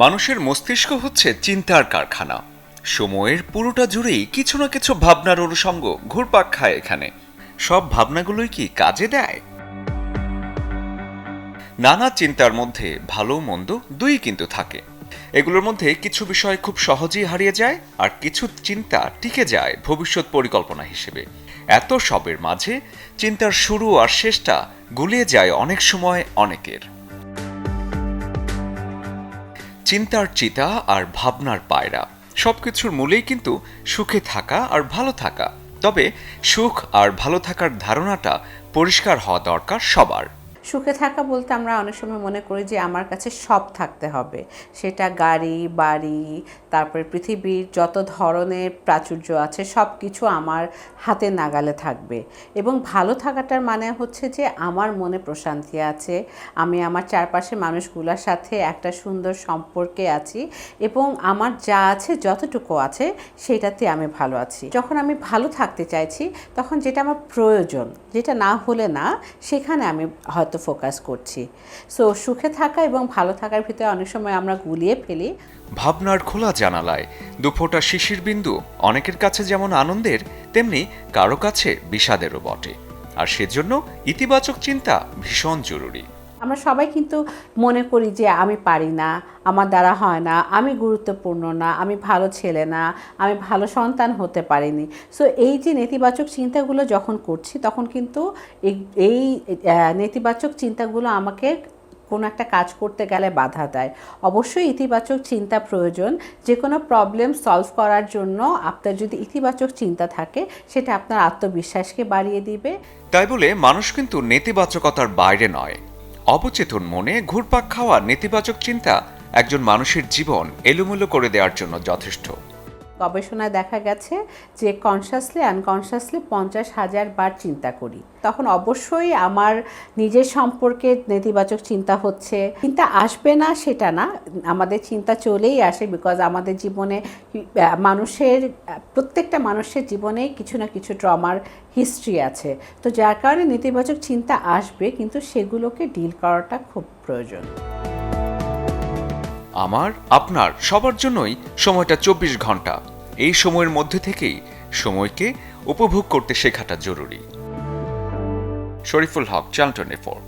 মানুষের মস্তিষ্ক হচ্ছে চিন্তার কারখানা। সময়ের পুরোটা জুড়েই কিছু না কিছু ভাবনার অনুষঙ্গ ঘুরপাক খায় এখানে। সব ভাবনাগুলোই কি কাজে দেয়? নানা চিন্তার মধ্যে ভালো মন্দ দুই কিন্তু থাকে। এগুলোর মধ্যে কিছু বিষয় খুব সহজেই হারিয়ে যায়, আর কিছু চিন্তা টিকে যায় ভবিষ্যৎ পরিকল্পনা হিসেবে। এত সবের মাঝে চিন্তার শুরু আর শেষটা গুলিয়ে যায় অনেক সময় অনেকের। চিন্তার চিতা আর ভাবনার পায়রা, সবকিছুর মূলেই কিন্তু সুখে থাকা আর ভালো থাকা। তবে সুখ আর ভালো থাকার ধারণাটা পরিষ্কার হওয়া দরকার সবার। সুখে থাকা বলতে আমরা অনেক সময় মনে করি যে আমার কাছে সব থাকতে হবে, সেটা গাড়ি বাড়ি, তারপরে পৃথিবীর যত ধরনের প্রাচুর্য আছে সব কিছু আমার হাতে নাগালে থাকবে। এবং ভালো থাকাটার মানে হচ্ছে যে আমার মনে প্রশান্তি আছে, আমি আমার চারপাশে মানুষগুলোর সাথে একটা সুন্দর সম্পর্কে আছি, এবং আমার যা আছে যতটুকু আছে সেটাতে আমি ভালো আছি। যখন আমি ভালো থাকতে চাইছি তখন যেটা আমার প্রয়োজন, যেটা না হলে না, সেখানে আমি হয়তো ফোকাস করছি। সো সুখে থাকা এবং ভালো থাকার ভিতরে অনেক সময় আমরা গুলিয়ে ফেলি। ভাবনার খোলা জানালায় দুফোঁটা শিশির বিন্দু অনেকের কাছে যেমন আনন্দের, তেমনি কারো কাছে বিষাদেরও বটে। আর সেজন্য ইতিবাচক চিন্তা ভীষণ জরুরি। আমরা সবাই কিন্তু মনে করি যে আমি পারি না, আমার দ্বারা হয় না, আমি গুরুত্বপূর্ণ না, আমি ভালো ছেলে না, আমি ভালো সন্তান হতে পারিনি। সো এই যে নেতিবাচক চিন্তাগুলো যখন করছি তখন কিন্তু এই নেতিবাচক চিন্তাগুলো আমাকে কোনো একটা কাজ করতে গেলে বাধা দেয়। অবশ্যই ইতিবাচক চিন্তা প্রয়োজন। যে কোনো প্রবলেম সলভ করার জন্য আপনার যদি ইতিবাচক চিন্তা থাকে সেটা আপনার আত্মবিশ্বাসকে বাড়িয়ে দিবে। তাই বলে মানুষ কিন্তু নেতিবাচকতার বাইরে নয়। অবচেতন মনে ঘুরপাক খাওয়া নেতিবাচক চিন্তা একজন মানুষের জীবন এলোমেলো করে দেওয়ার জন্য যথেষ্ট। গবেষণায় দেখা গেছে যে কনশাসলি আনকনশাসলি 50,000 বার চিন্তা করি, তখন অবশ্যই আমার নিজের সম্পর্কে নেতিবাচক চিন্তা হচ্ছে। চিন্তা আসবে না সেটা না, আমাদের চিন্তা চলেই আসে, বিকজ আমাদের জীবনে প্রত্যেকটা মানুষের জীবনেই কিছু না কিছু ট্রমার হিস্ট্রি আছে। তো যার কারণে নেতিবাচক চিন্তা আসবে, কিন্তু সেগুলোকে ডিল করাটা খুব প্রয়োজন। আমার, আপনার, সবার জন্যই সময়টা 24 ঘন্টা। এই সময়ের মধ্যে থেকেই সময়কে উপভোগ করতে শেখাটা জরুরি। শরীফুল হক, চ্যানেল 24।